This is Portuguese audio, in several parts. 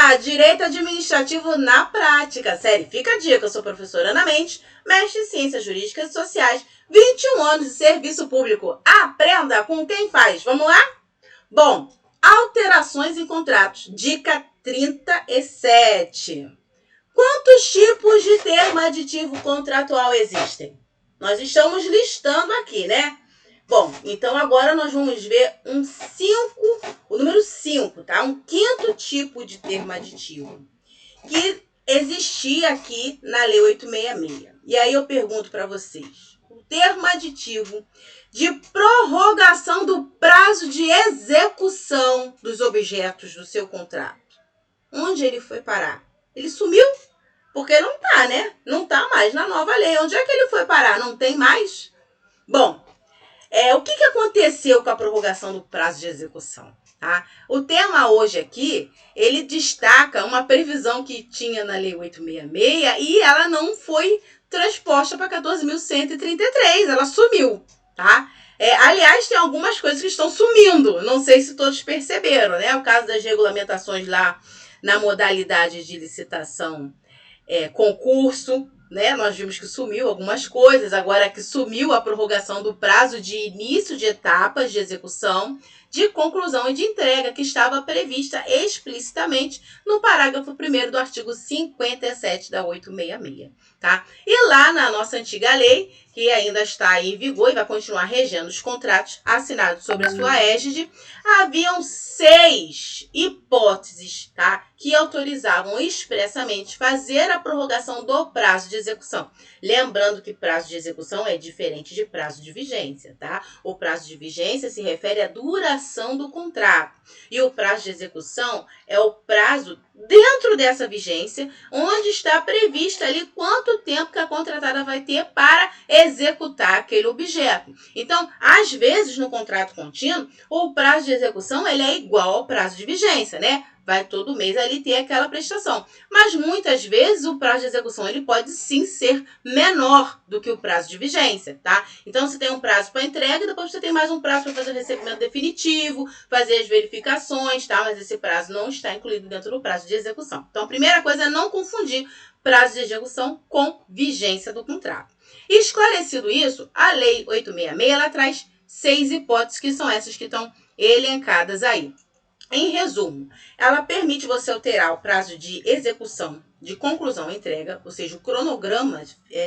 Olá, Direito Administrativo na Prática. Série Fica a Dica, eu sou a professora Ana Mendes, mestre em Ciências Jurídicas e Sociais, 21 anos de serviço público. Aprenda com quem faz. Vamos lá? Bom, alterações em contratos. Dica 37. Quantos tipos de termo aditivo contratual existem? Nós estamos listando aqui, né? Bom, então agora nós vamos ver o número 5, tá? Um quinto tipo de termo aditivo que existia aqui na Lei 866. E aí eu pergunto para vocês, o termo aditivo de prorrogação do prazo de execução dos objetos do seu contrato. Onde ele foi parar? Ele sumiu? Porque não tá, né? Não tá mais na nova lei. Onde é que ele foi parar? Não tem mais? Bom, o que aconteceu com a prorrogação do prazo de execução? Tá? O tema hoje aqui, ele destaca uma previsão que tinha na Lei 866 e ela não foi transposta para 14.133, ela sumiu, tá? Aliás, tem algumas coisas que estão sumindo, não sei se todos perceberam, né? O caso das regulamentações lá na modalidade de licitação, concurso, né? Nós vimos que sumiu algumas coisas, agora que sumiu a prorrogação do prazo de início de etapas de execução, de conclusão e de entrega, que estava prevista explicitamente no parágrafo 1º do artigo 57 da 866, tá? E lá na nossa antiga lei, que ainda está em vigor e vai continuar regendo os contratos assinados sob a sua égide, haviam 6 hipóteses, tá? Que autorizavam expressamente fazer a prorrogação do prazo de execução. Lembrando que prazo de execução é diferente de prazo de vigência, tá? O prazo de vigência se refere à duração do contrato. E o prazo de execução é o prazo dentro dessa vigência, onde está previsto ali quanto tempo que a contratada vai ter para executar aquele objeto. Então, às vezes, no contrato contínuo, o prazo de execução ele é igual ao prazo de vigência, né? Vai todo mês ali ter aquela prestação. Mas muitas vezes o prazo de execução ele pode sim ser menor do que o prazo de vigência, tá? Então você tem um prazo para entrega e depois você tem mais um prazo para fazer o recebimento definitivo, fazer as verificações, tá? Mas esse prazo não está incluído dentro do prazo de execução. Então a primeira coisa é não confundir prazo de execução com vigência do contrato. E esclarecido isso, a Lei 866 ela traz 6 hipóteses que são essas que estão elencadas aí. Em resumo, ela permite você alterar o prazo de execução, de conclusão e entrega, ou seja, o cronograma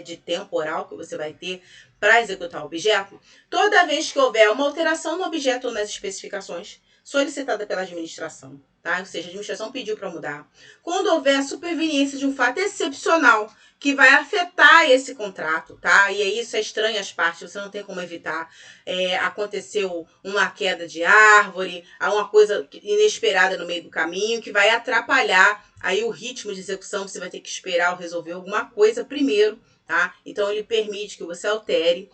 de temporal que você vai ter para executar o objeto, toda vez que houver uma alteração no objeto ou nas especificações solicitada pela administração, tá? Ou seja, a administração pediu para mudar. Quando houver a superveniência de um fato excepcional que vai afetar esse contrato, tá? E aí isso é estranho às partes, você não tem como evitar. Aconteceu uma queda de árvore, uma coisa inesperada no meio do caminho que vai atrapalhar aí o ritmo de execução, você vai ter que esperar ou resolver alguma coisa primeiro, tá? Então ele permite que você altere.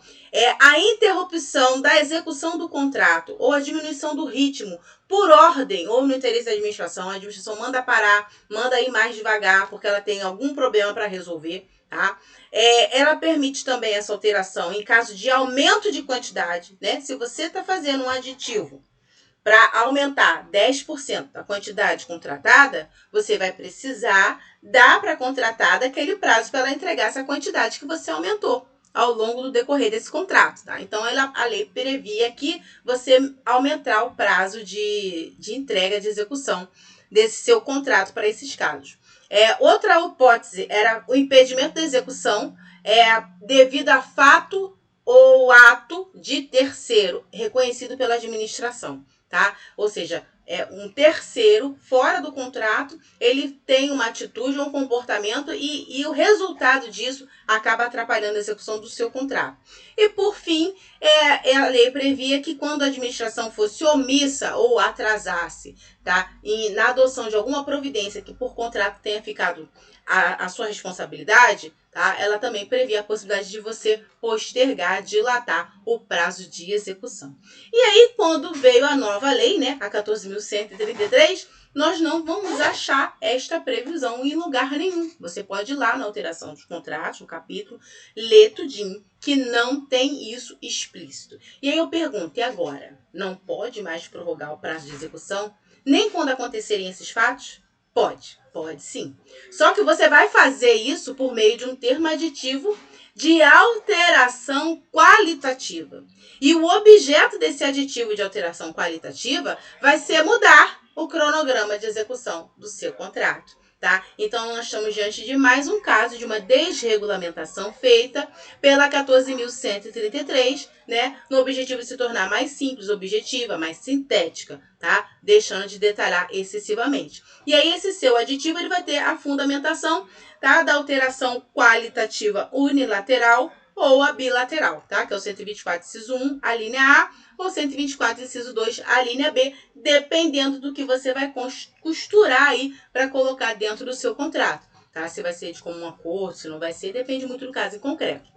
A interrupção da execução do contrato ou a diminuição do ritmo por ordem ou no interesse da administração, a administração manda parar, manda ir mais devagar porque ela tem algum problema para resolver, tá? Ela permite também essa alteração em caso de aumento de quantidade, né? Se você está fazendo um aditivo para aumentar 10% da quantidade contratada, você vai precisar dar para a contratada aquele prazo para ela entregar essa quantidade que você aumentou ao longo do decorrer desse contrato, tá? Então, a lei previa que você aumentar o prazo de entrega, de execução desse seu contrato para esses casos. Outra hipótese era o impedimento da execução devido a fato ou ato de terceiro reconhecido pela administração, tá? Ou seja, um terceiro fora do contrato, ele tem uma atitude ou um comportamento e o resultado disso acaba atrapalhando a execução do seu contrato. E por fim, a lei previa que quando a administração fosse omissa ou atrasasse, tá? Na adoção de alguma providência que por contrato tenha ficado a sua responsabilidade, tá? Ela também previa a possibilidade de você postergar, dilatar o prazo de execução. E aí, quando veio a nova lei, né, a 14.133, nós não vamos achar esta previsão em lugar nenhum. Você pode ir lá na alteração dos contratos, no capítulo, ler tudinho, que não tem isso explícito. E aí eu pergunto, e agora? Não pode mais prorrogar o prazo de execução? Nem quando acontecerem esses fatos? Pode sim. Só que você vai fazer isso por meio de um termo aditivo de alteração qualitativa. E o objeto desse aditivo de alteração qualitativa vai ser mudar o cronograma de execução do seu contrato. Tá? Então, nós estamos diante de mais um caso de uma desregulamentação feita pela 14.133, né, no objetivo de se tornar mais simples, objetiva, mais sintética, tá? Deixando de detalhar excessivamente. E aí, esse seu aditivo ele vai ter a fundamentação, tá, da alteração qualitativa unilateral ou a bilateral, tá? Que é o 124, inciso 1, a linha A, ou 124, inciso 2, a linha B, dependendo do que você vai costurar aí para colocar dentro do seu contrato, tá? Se vai ser de comum acordo, se não vai ser, depende muito do caso em concreto.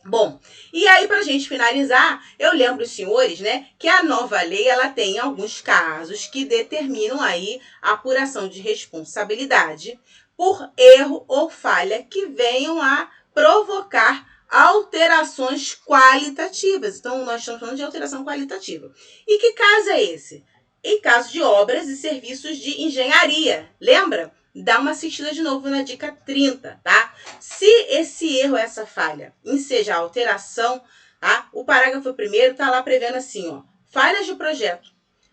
Bom, e aí pra gente finalizar, eu lembro os senhores, né, que a nova lei, ela tem alguns casos que determinam aí a apuração de responsabilidade por erro ou falha que venham a provocar alterações qualitativas. Então, nós estamos falando de alteração qualitativa. E que caso é esse? Em caso de obras e serviços de engenharia. Lembra? Dá uma assistida de novo na dica 30, tá? Se esse erro, essa falha, ensejar alteração, tá? O parágrafo primeiro tá lá prevendo assim, ó. Falhas de projeto,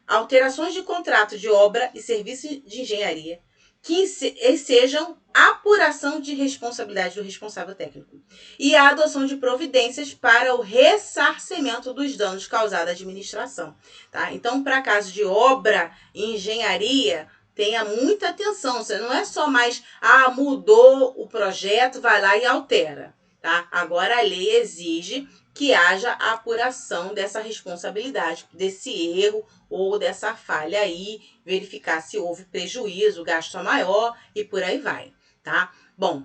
alterações de contrato de obra e serviço de engenharia que sejam apuração de responsabilidade do responsável técnico e a adoção de providências para o ressarcimento dos danos causados à administração, tá? Então, para caso de obra e engenharia, tenha muita atenção. Você não é só mais, mudou o projeto, vai lá e altera, tá? Agora a lei exige que haja a apuração dessa responsabilidade, desse erro ou dessa falha aí, verificar se houve prejuízo, gasto maior e por aí vai, tá? Bom,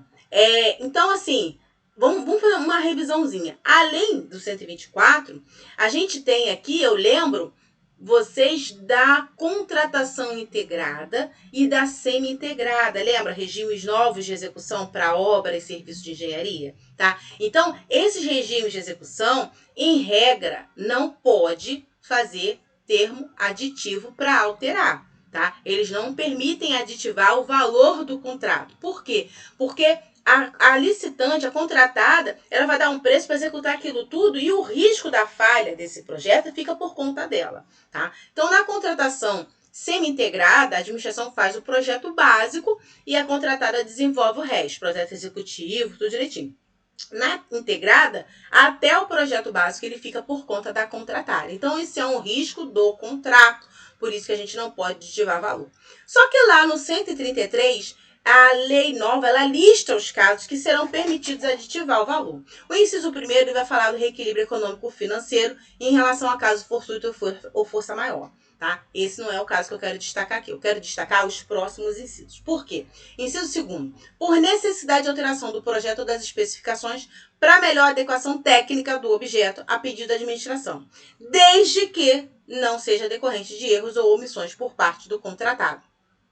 então assim, vamos fazer uma revisãozinha. Além do 124, a gente tem aqui, eu lembro, vocês da contratação integrada e da semi-integrada. Lembra? Regimes novos de execução para obra e serviço de engenharia, tá? Então, esses regimes de execução, em regra, não pode fazer termo aditivo para alterar, tá? Eles não permitem aditivar o valor do contrato. Por quê? Porque a licitante, a contratada, ela vai dar um preço para executar aquilo tudo e o risco da falha desse projeto fica por conta dela, tá? Então, na contratação semi-integrada, a administração faz o projeto básico e a contratada desenvolve o resto, projeto executivo, tudo direitinho. Na integrada, até o projeto básico ele fica por conta da contratada. Então, isso é um risco do contrato, por isso que a gente não pode aditivar valor. Só que lá no 133, a lei nova, ela lista os casos que serão permitidos aditivar o valor. O inciso primeiro vai falar do reequilíbrio econômico-financeiro em relação a caso fortuito ou força maior. Tá? Esse não é o caso que eu quero destacar aqui. Eu quero destacar os próximos incisos. Por quê? Inciso segundo, por necessidade de alteração do projeto ou das especificações para melhor adequação técnica do objeto a pedido da administração, desde que não seja decorrente de erros ou omissões por parte do contratado.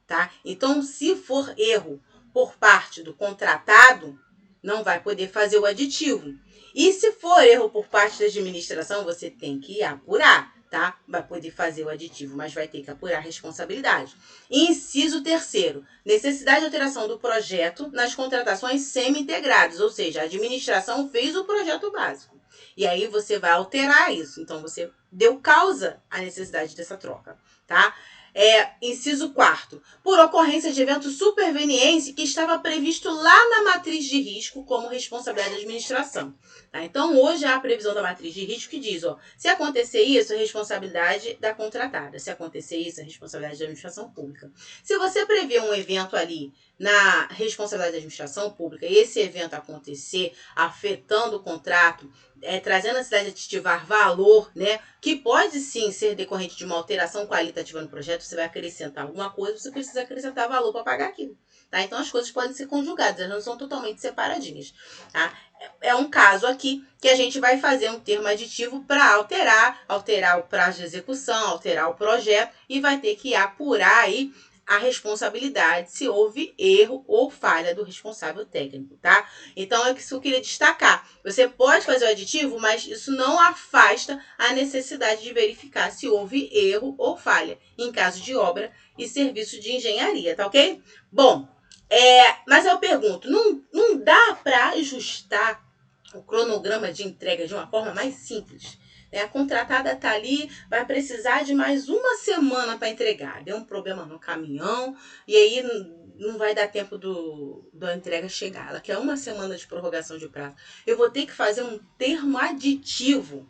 Tá? Então, se for erro por parte do contratado, não vai poder fazer o aditivo. E se for erro por parte da administração, você tem que apurar, tá? Vai poder fazer o aditivo, mas vai ter que apurar a responsabilidade. Inciso terceiro, necessidade de alteração do projeto nas contratações semi-integradas, ou seja, a administração fez o projeto básico. E aí você vai alterar isso. Então, você deu causa à necessidade dessa troca, tá? Inciso 4º, por ocorrência de evento superveniente que estava previsto lá na matriz de risco como responsabilidade da administração. Tá? Então, hoje há a previsão da matriz de risco que diz, se acontecer isso, é responsabilidade da contratada. Se acontecer isso, é responsabilidade da administração pública. Se você prevê um evento ali na responsabilidade da administração pública e esse evento acontecer afetando o contrato, trazendo a necessidade de aditivar valor, né, que pode sim ser decorrente de uma alteração qualitativa no projeto, você vai acrescentar alguma coisa, você precisa acrescentar valor para pagar aquilo. Tá? Então, as coisas podem ser conjugadas, elas não são totalmente separadinhas. Tá? É um caso aqui que a gente vai fazer um termo aditivo para alterar o prazo de execução, alterar o projeto e vai ter que apurar aí a responsabilidade se houve erro ou falha do responsável técnico, tá? Então, é isso que eu queria destacar. Você pode fazer o aditivo, mas isso não afasta a necessidade de verificar se houve erro ou falha em caso de obra e serviço de engenharia, tá ok? Bom, mas eu pergunto, não dá para ajustar o cronograma de entrega de uma forma mais simples? A contratada está ali, vai precisar de mais uma semana para entregar. Deu um problema no caminhão e aí não vai dar tempo da entrega chegar. Ela quer uma semana de prorrogação de prazo. Eu vou ter que fazer um termo aditivo,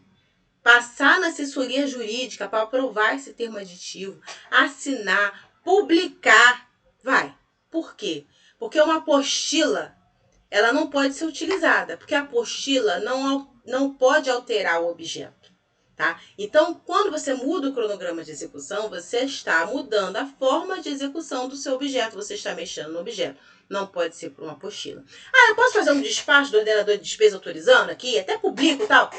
passar na assessoria jurídica para aprovar esse termo aditivo, assinar, publicar. Vai. Por quê? Porque uma apostila, ela não pode ser utilizada, porque a apostila não pode alterar o objeto. Tá? Então, quando você muda o cronograma de execução, você está mudando a forma de execução do seu objeto, você está mexendo no objeto. Não pode ser por uma apostila. Eu posso fazer um despacho do ordenador de despesa autorizando aqui, até publico e tal.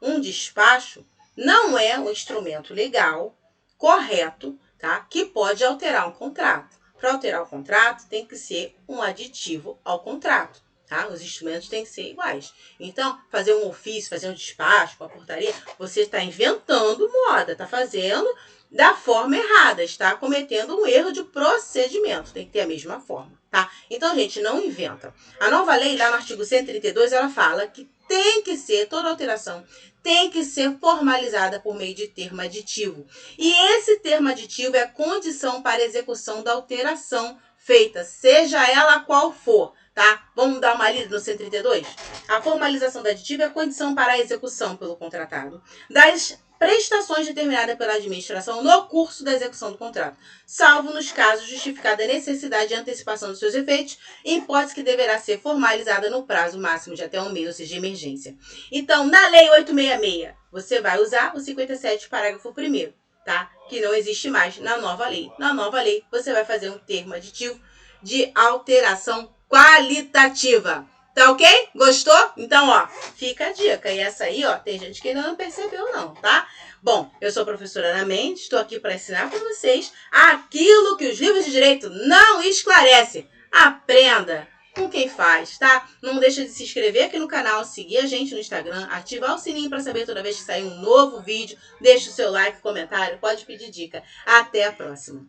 Um despacho não é um instrumento legal, correto, tá? Que pode alterar um contrato. Para alterar o contrato, tem que ser um aditivo ao contrato. Tá? Os instrumentos têm que ser iguais. Então, fazer um ofício, fazer um despacho, uma portaria, você está inventando moda, está fazendo da forma errada, está cometendo um erro de procedimento, tem que ter a mesma forma, tá? Então, gente, não inventa. A nova lei, lá no artigo 132, ela fala que tem que ser, toda alteração tem que ser formalizada por meio de termo aditivo. E esse termo aditivo é condição para a execução da alteração feita, seja ela qual for. Tá? Vamos dar uma lida no 132? A formalização do aditivo é a condição para a execução pelo contratado das prestações determinadas pela administração no curso da execução do contrato, salvo nos casos justificada a necessidade de antecipação dos seus efeitos, em hipótese que deverá ser formalizada no prazo máximo de até um mês, ou seja, de emergência. Então, na Lei 866, você vai usar o 57, parágrafo 1º, tá? Que não existe mais na nova lei. Na nova lei, você vai fazer um termo aditivo de alteração qualitativa. Tá ok? Gostou? Então, ó, fica a dica. E essa aí, ó, tem gente que ainda não percebeu não, tá? Bom, eu sou a professora Ana Mendes, estou aqui para ensinar para vocês aquilo que os livros de direito não esclarecem. Aprenda com quem faz, tá? Não deixa de se inscrever aqui no canal, seguir a gente no Instagram, ativar o sininho para saber toda vez que sair um novo vídeo, deixa o seu like, comentário, pode pedir dica. Até a próxima.